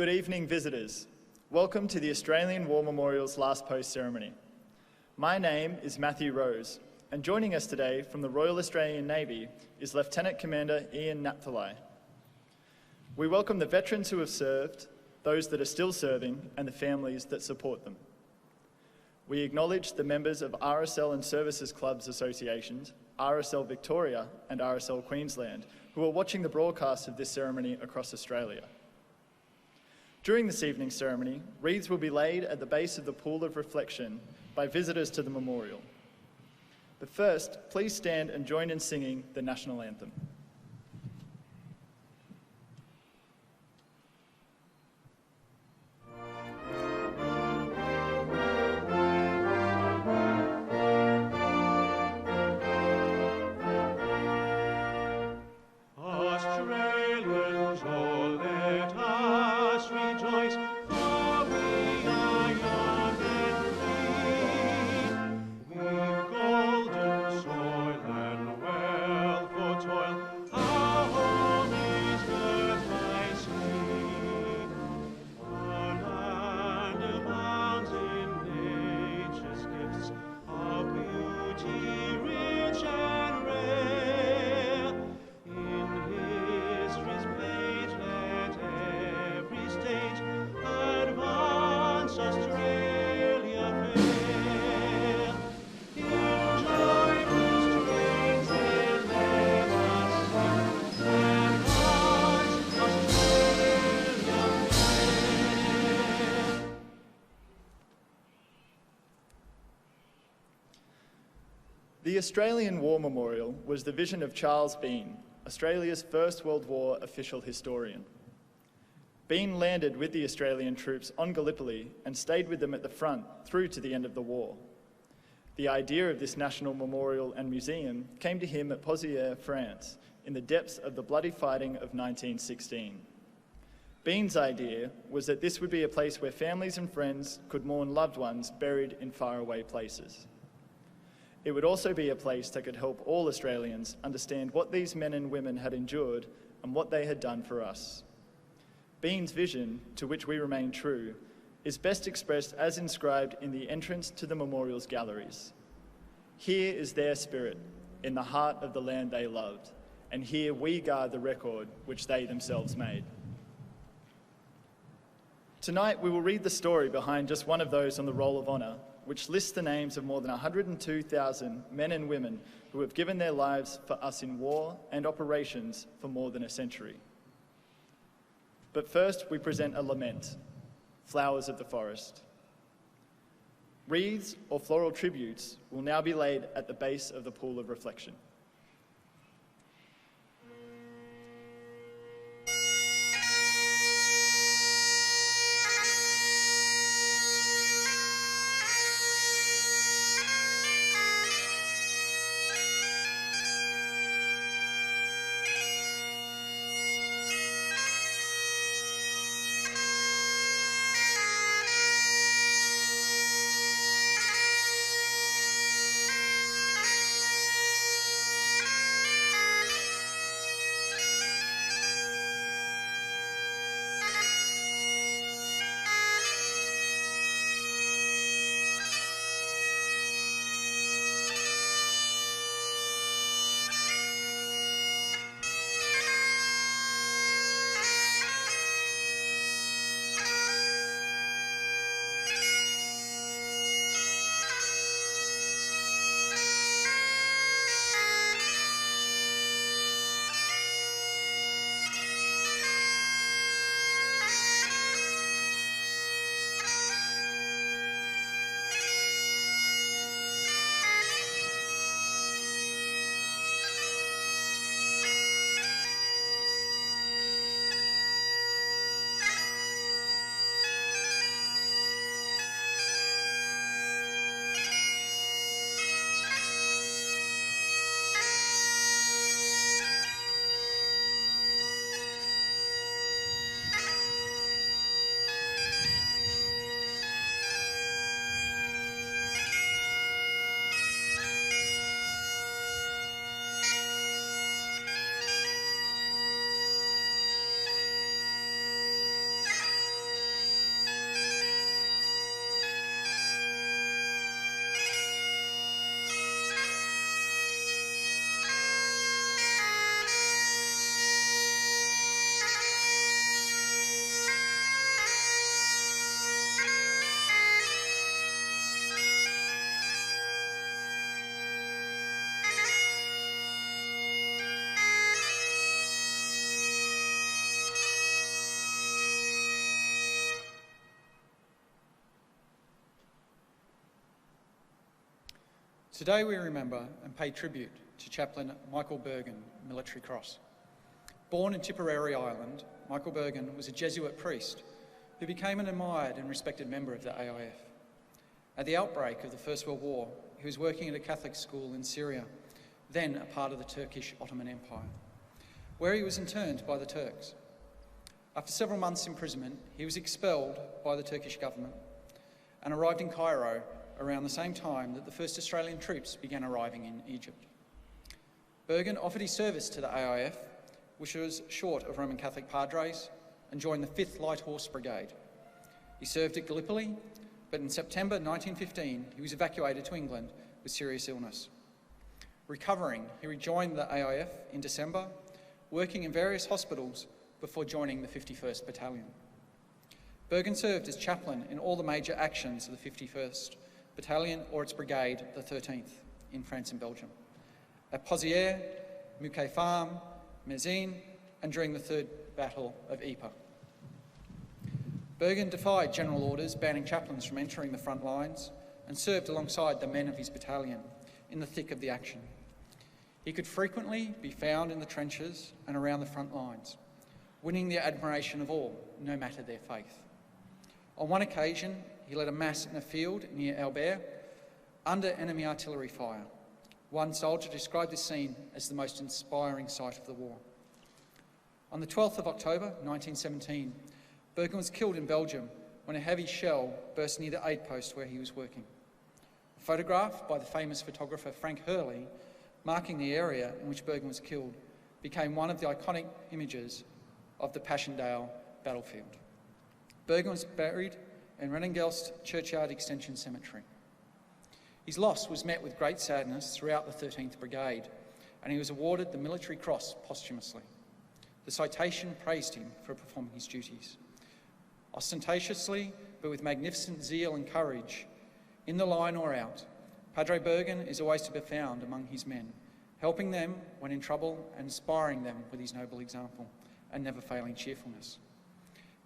Good evening, visitors. Welcome to the Australian War Memorial's Last Post ceremony. My name is Matthew Rose, and joining us today from the Royal Australian Navy is Lieutenant Commander Ian Napthali. We welcome the veterans who have served, those that are still serving, and the families that support them. We acknowledge the members of RSL and Services Clubs Associations, RSL Victoria and RSL Queensland, who are watching the broadcast of this ceremony across Australia. During this evening's ceremony, wreaths will be laid at the base of the Pool of Reflection by visitors to the memorial. But first, please stand and join in singing the National Anthem. The Australian War Memorial was the vision of Charles Bean, Australia's First World War official historian. Bean landed with the Australian troops on Gallipoli and stayed with them at the front through to the end of the war. The idea of this national memorial and museum came to him at Pozières, France, in the depths of the bloody fighting of 1916. Bean's idea was that this would be a place where families and friends could mourn loved ones buried in faraway places. It would also be a place that could help all Australians understand what these men and women had endured and what they had done for us. Bean's vision, to which we remain true, is best expressed as inscribed in the entrance to the memorial's galleries. Here is their spirit, in the heart of the land they loved, and here we guard the record which they themselves made. Tonight we will read the story behind just one of those on the Roll of Honour, which lists the names of more than 102,000 men and women who have given their lives for us in war and operations for more than a century. But first, we present a lament, Flowers of the Forest. Wreaths or floral tributes will now be laid at the base of the Pool of Reflection. Today we remember and pay tribute to Chaplain Michael Bergen, Military Cross. Born in Tipperary Island, Michael Bergen was a Jesuit priest who became an admired and respected member of the AIF. At the outbreak of the First World War, he was working at a Catholic school in Syria, then a part of the Turkish Ottoman Empire, where he was interned by the Turks. After several months' imprisonment, he was expelled by the Turkish government and arrived in Cairo around the same time that the first Australian troops began arriving in Egypt. Bergen offered his service to the AIF, which was short of Roman Catholic padres, and joined the 5th Light Horse Brigade. He served at Gallipoli, but in September 1915 he was evacuated to England with serious illness. Recovering, he rejoined the AIF in December, working in various hospitals before joining the 51st Battalion. Bergen served as chaplain in all the major actions of the 51st Battalion or its brigade, the 13th, in France and Belgium, at Pozières, Mouquet Farm, Mézines, and during the Third Battle of Ypres. Bergen defied general orders banning chaplains from entering the front lines and served alongside the men of his battalion in the thick of the action. He could frequently be found in the trenches and around the front lines, winning the admiration of all, no matter their faith. On one occasion, he led a mass in a field near Albert under enemy artillery fire. One soldier described this scene as the most inspiring sight of the war. On the 12th of October 1917, Bergen was killed in Belgium when a heavy shell burst near the aid post where he was working. A photograph by the famous photographer Frank Hurley, marking the area in which Bergen was killed, became one of the iconic images of the Passchendaele battlefield. Bergen was buried in Renengelst Churchyard Extension Cemetery. His loss was met with great sadness throughout the 13th Brigade, and he was awarded the Military Cross posthumously. The citation praised him for performing his duties. Ostentatiously, but with magnificent zeal and courage, in the line or out, Padre Bergen is always to be found among his men, helping them when in trouble and inspiring them with his noble example and never failing cheerfulness.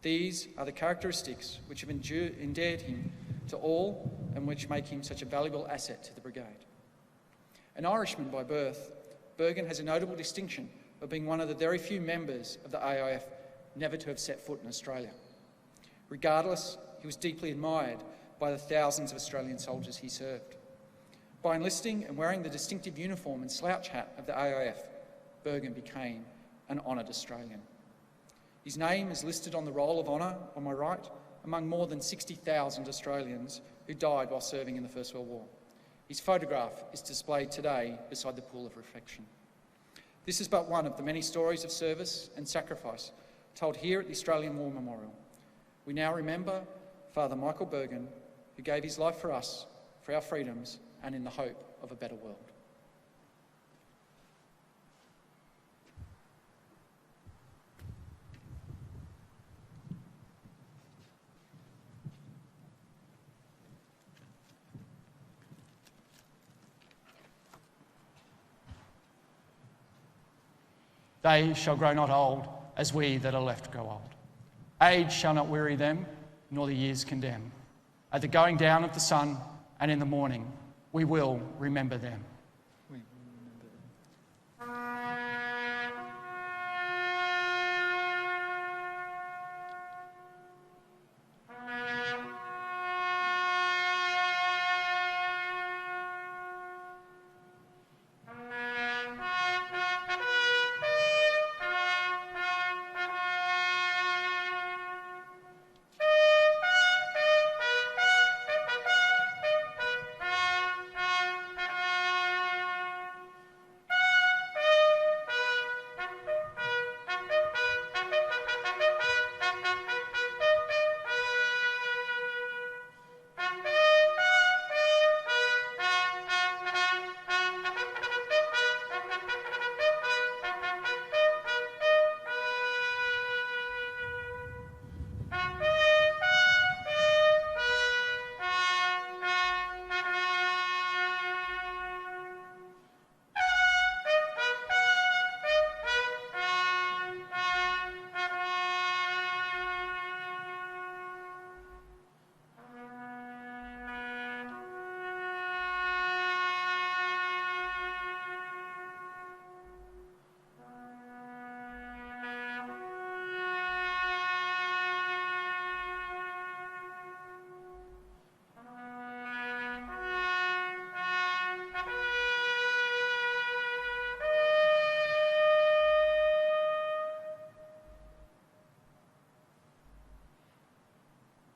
These are the characteristics which have endeared him to all and which make him such a valuable asset to the brigade. An Irishman by birth, Bergen has a notable distinction of being one of the very few members of the AIF never to have set foot in Australia. Regardless, he was deeply admired by the thousands of Australian soldiers he served. By enlisting and wearing the distinctive uniform and slouch hat of the AIF, Bergen became an honoured Australian. His name is listed on the Roll of Honour on my right among more than 60,000 Australians who died while serving in the First World War. His photograph is displayed today beside the pool of reflection. This is but one of the many stories of service and sacrifice told here at the Australian War Memorial. We now remember Father Michael Bergen, who gave his life for us, for our freedoms, and in the hope of a better world. They shall grow not old, as we that are left grow old. Age shall not weary them, nor the years condemn. At the going down of the sun and in the morning, we will remember them.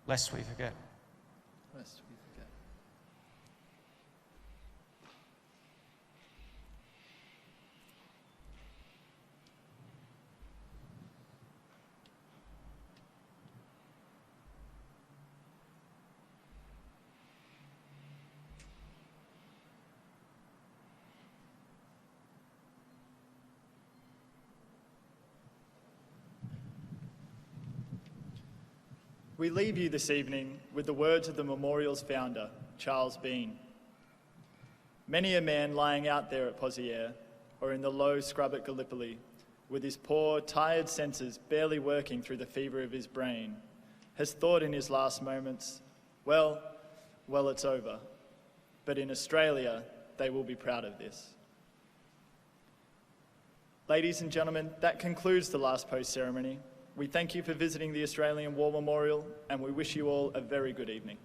lest we forget. Lest we forget. We leave you this evening with the words of the memorial's founder, Charles Bean. Many a man lying out there at Pozieres or in the low scrub at Gallipoli, with his poor, tired senses barely working through the fever of his brain, has thought in his last moments, well, it's over. But in Australia, they will be proud of this. Ladies and gentlemen, that concludes the last post ceremony. We thank you for visiting the Australian War Memorial, and we wish you all a very good evening.